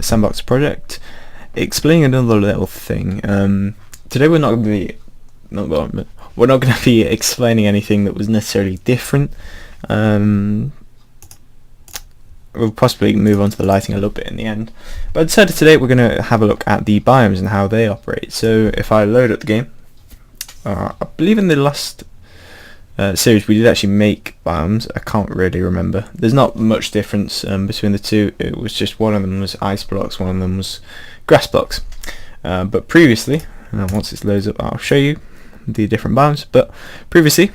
Sandbox project, explaining another little thing. Today we're not going to be explaining anything that was necessarily different. We'll possibly move on to the lighting a little bit in the end, but I decided today we're going to have a look at the biomes and how they operate. So if I load up the game, I believe in the last series we did actually make biomes. I can't really remember. There's not much difference between the two. It was just one of them was ice blocks, one of them was grass blocks. But previously, once it loads up, I'll show you the different biomes. But previously,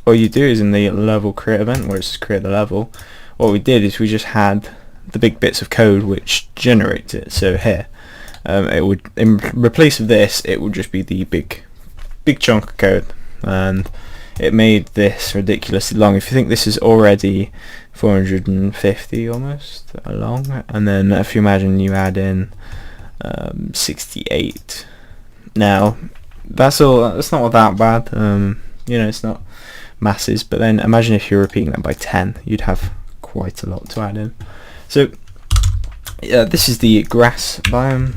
all you do is in the level create event where it says create the level, what we did is we just had the big bits of code which generates it. So here, it would, in replace of this, it would just be the big chunk of code, and it made this ridiculously long. If you think this is already 450 almost long, and then if you imagine you add in 68, now that's not that bad. It's not masses, but then imagine if you're repeating that by 10, you'd have quite a lot to add in. So yeah, this is the grass biome.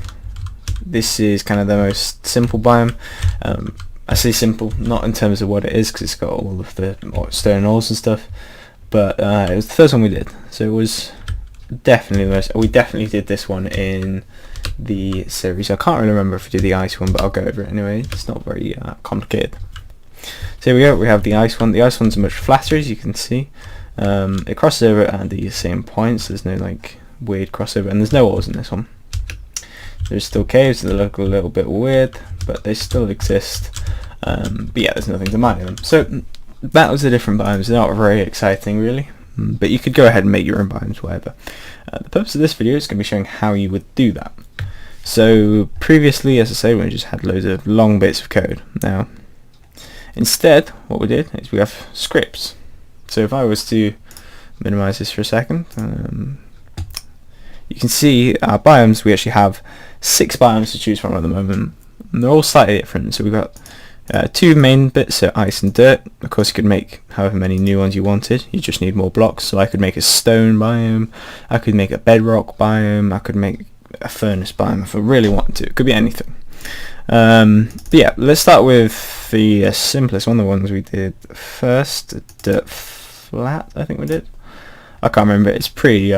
This is kind of the most simple biome. I say simple not in terms of what it is, because it's got all of the stone walls and stuff, but it was the first one we did, so it was definitely the most. We definitely did this one in the series. I can't really remember if we did the ice one, but I'll go over it anyway. It's not very complicated. So here we go. We have the ice one. The ice one's much flatter, as you can see. It crosses over at the same points. There's no like weird crossover, and there's no walls in this one. There's still caves that look a little bit weird, but they still exist. But yeah, there's nothing to mine them. So that was the different biomes. They're not very exciting really, but you could go ahead and make your own biomes, whatever. The purpose of this video is going to be showing how you would do that. So previously, as I say, we just had loads of long bits of code. Now instead, what we did is we have scripts. So if I was to minimize this for a second, you can see our biomes. We actually have 6 biomes to choose from at the moment, and they're all slightly different. So we've got 2 main bits, so ice and dirt. Of course, you could make however many new ones you wanted. You just need more blocks. So I could make a stone biome, I could make a bedrock biome, I could make a furnace biome if I really wanted to. It could be anything. But yeah, let's start with the simplest one, the ones we did first. Dirt flat, I think we did. I can't remember. It's pretty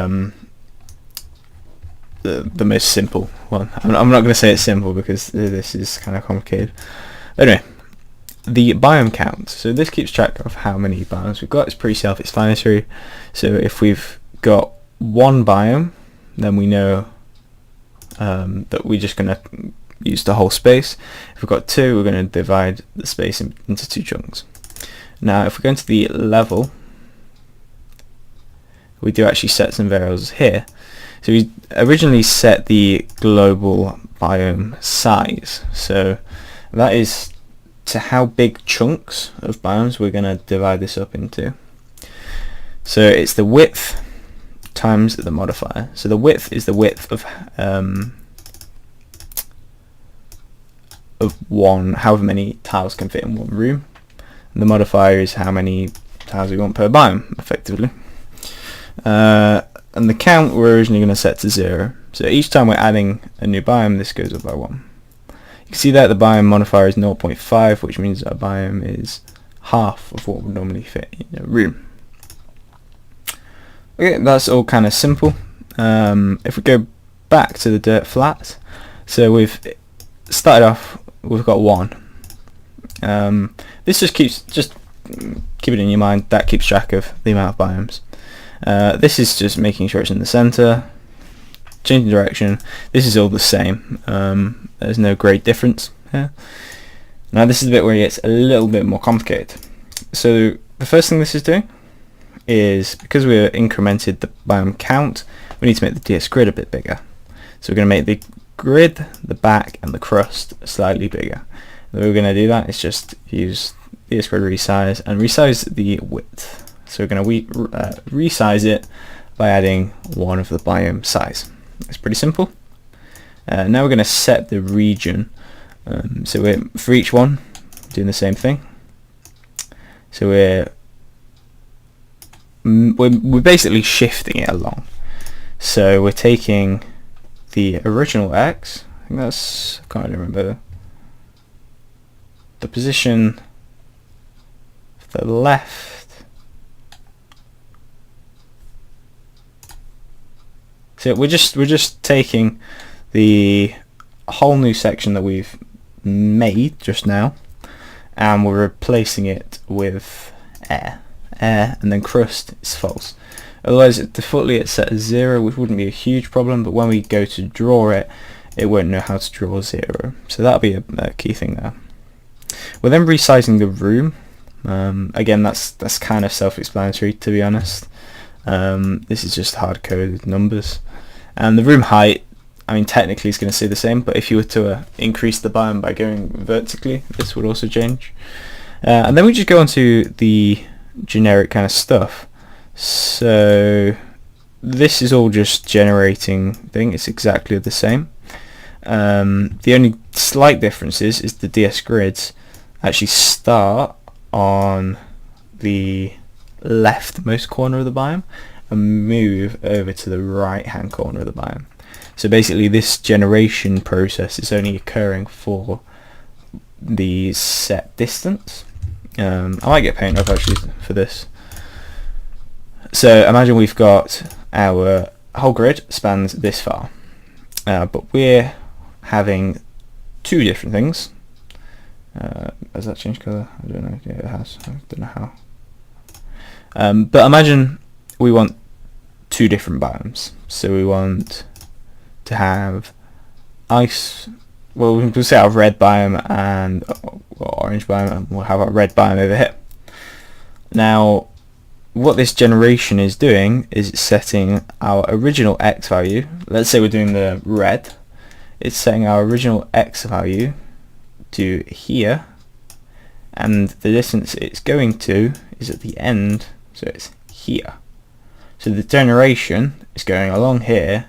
the most simple one. I'm not going to say it's simple because this is kind of complicated. Anyway, the biome count. So this keeps track of how many biomes we've got. It's pretty self-explanatory. So if we've got 1 biome, then we know that we're just going to use the whole space. If we've got 2, we're going to divide the space into 2 chunks. Now if we go into the level, we do actually set some variables here. So we originally set the global biome size, so that is to how big chunks of biomes we're going to divide this up into. So it's the width times the modifier. So the width is the width of however many tiles can fit in one room, and the modifier is how many tiles we want per biome, effectively. And the count we're originally going to set to 0. So each time we're adding a new biome, this goes up by 1. You can see that the biome modifier is 0.5, which means our biome is half of what would normally fit in a room. Okay, that's all kind of simple. If we go back to the dirt flat, so we've started off, we've got 1. This just keep it in your mind, that keeps track of the amount of biomes. This is just making sure it's in the center, changing direction. This is all the same. There's no great difference here. Now this is the bit where it gets a little bit more complicated. So the first thing this is doing is, because we've incremented the biome count, we need to make the DS grid a bit bigger. So we're going to make the grid, the back and the crust slightly bigger. The way we're going to do that is just use DS grid resize and resize the width. So we're going to resize it by adding 1 of the biome size. It's pretty simple. Now we're going to set the region. So we're, for each one, doing the same thing. So we're basically shifting it along. So we're taking the original X. I think that's, I can't really remember the position of the left. So we're just taking the whole new section that we've made just now, and we're replacing it with air, and then crust is false. Otherwise, defaultly it's set as 0, which wouldn't be a huge problem, but when we go to draw it, it won't know how to draw 0. So that'll be a key thing there. We're then resizing the room. Again, that's kind of self-explanatory, to be honest. This is just hard-coded numbers. And the room height, I mean, technically it's going to stay the same, but if you were to increase the biome by going vertically, this would also change. And then we just go on to the generic kind of stuff. So this is all just generating thing. It's exactly the same. The only slight difference is the DS grids actually start on the leftmost corner of the biome and move over to the right hand corner of the biome. So basically this generation process is only occurring for the set distance. I might get paint up actually for this. So imagine we've got our whole grid spans this far, but we're having two different things. Has that changed colour? I don't know. Yeah, it has. I don't know how. But imagine we want two different biomes. So we want to have ice. Well, we'll say our red biome and orange biome, and we'll have our red biome over here. Now, what this generation is doing is it's setting our original X value. Let's say we're doing the red. It's setting our original X value to here, and the distance it's going to is at the end, so it's here. So the generation is going along here,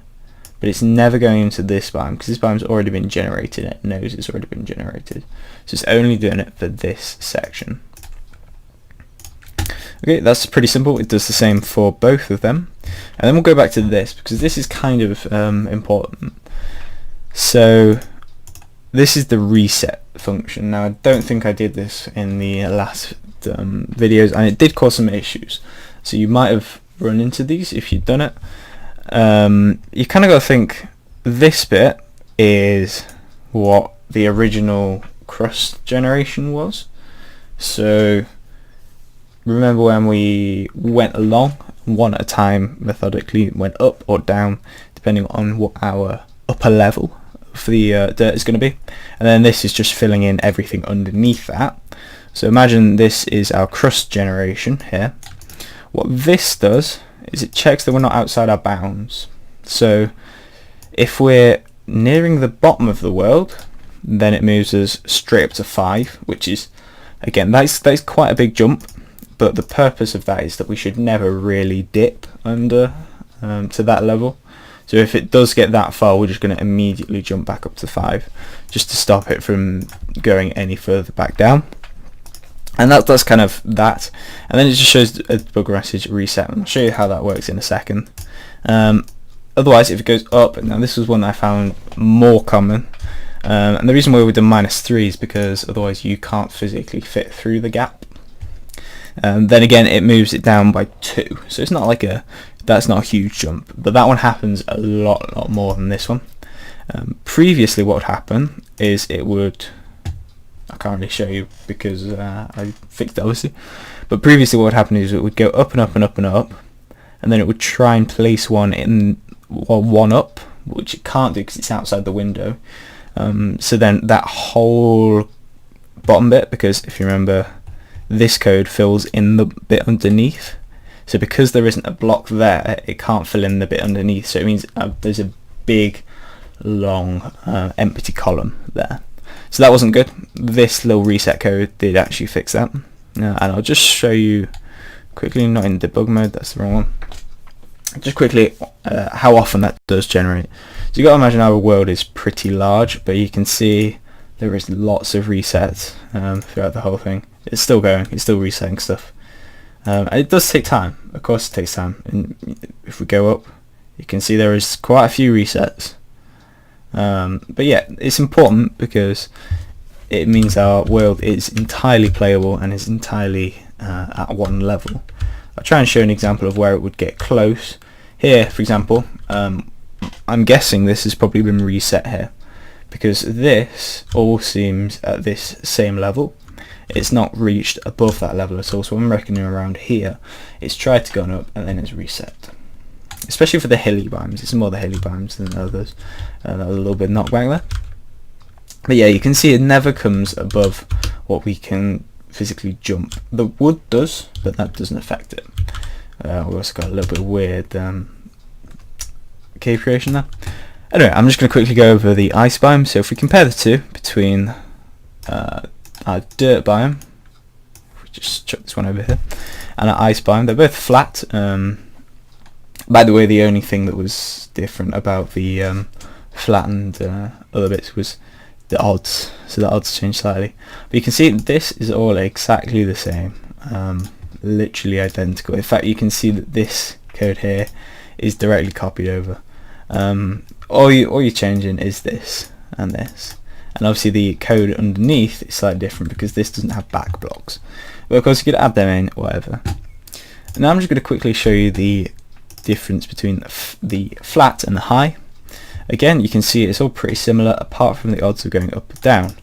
but it's never going into this biome because this biome's already been generated. It knows it's already been generated, so it's only doing it for this section. Okay, that's pretty simple. It does the same for both of them. And then we'll go back to this because this is kind of important. So this is the reset function. Now I don't think I did this in the last videos, and it did cause some issues. So you might have run into these if you'd done it. You kind of got to think this bit is what the original crust generation was. So remember when we went along one at a time methodically, went up or down depending on what our upper level of the dirt is going to be, and then this is just filling in everything underneath that. So imagine this is our crust generation here. What this does is it checks that we're not outside our bounds. So if we're nearing the bottom of the world, then it moves us straight up to 5, which is, again, that's quite a big jump. But the purpose of that is that we should never really dip under to that level. So if it does get that far, we're just going to immediately jump back up to 5, just to stop it from going any further back down. And that's kind of that. And then it just shows a bug message reset, and I'll show you how that works in a second. Otherwise, if it goes up, now this was one that I found more common. And the reason why we've done -3 is because otherwise you can't physically fit through the gap. Then again, it moves it down by 2, so it's not like that's not a huge jump, but that one happens a lot more than this one. Previously what would happen is it would, I can't really show you because I fixed it obviously, but previously what would happen is it would go up and up and up and up, and then it would try and place one in, or one up, which it can't do because it's outside the window. So then that whole bottom bit, because if you remember, this code fills in the bit underneath, so because there isn't a block there, it can't fill in the bit underneath, so it means there's a big long empty column there. So that wasn't good. This little reset code did actually fix that, and I'll just show you quickly, not in debug mode, that's the wrong one, just quickly how often that does generate. So you got to imagine our world is pretty large, but you can see there is lots of resets throughout the whole thing. It's still going, it's still resetting stuff. And it does take time, of course it takes time. And if we go up, you can see there is quite a few resets. But yeah, it's important because it means our world is entirely playable and is entirely at one level. I'll try and show an example of where it would get close. Here, for example, I'm guessing this has probably been reset here, because this all seems at this same level. It's not reached above that level at all, so I'm reckoning around here. It's tried to go up and then it's reset. Especially for the hilly biomes, it's more the hilly biomes than others. That was a little bit knockback there. But yeah, you can see it never comes above what we can physically jump. The wood does, but that doesn't affect it. We also got a little bit weird cave creation there. Anyway, I'm just going to quickly go over the ice biome. So if we compare the two between our dirt biome, if we just chuck this one over here, and our ice biome, they're both flat. By the way, the only thing that was different about the flattened other bits was the odds, so the odds changed slightly. But you can see this is all exactly the same, literally identical. In fact, you can see that this code here is directly copied over. All you're changing is this and this, and obviously the code underneath is slightly different because this doesn't have back blocks. But of course you could add them in, whatever. And now I'm just going to quickly show you the difference between the flat and the high. Again, you can see it's all pretty similar apart from the odds of going up or down.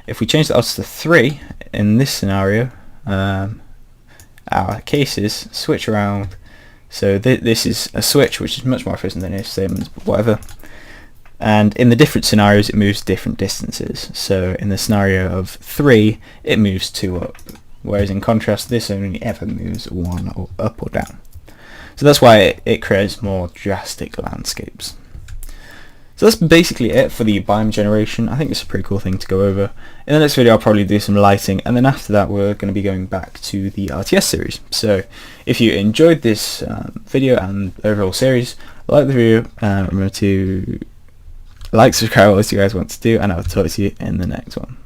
If we change the odds to 3 in this scenario, our cases switch around. So this is a switch which is much more efficient than if statements, but whatever. And in the different scenarios it moves different distances. So in the scenario of 3 it moves 2 up, whereas in contrast this only ever moves 1 or up or down. So that's why it creates more drastic landscapes. So that's basically it for the biome generation. I think it's a pretty cool thing to go over. In the next video I'll probably do some lighting, and then after that we're going to be going back to the RTS series. So if you enjoyed this video and overall series, like the video, remember to like, subscribe, what else you guys want to do, and I'll talk to you in the next one.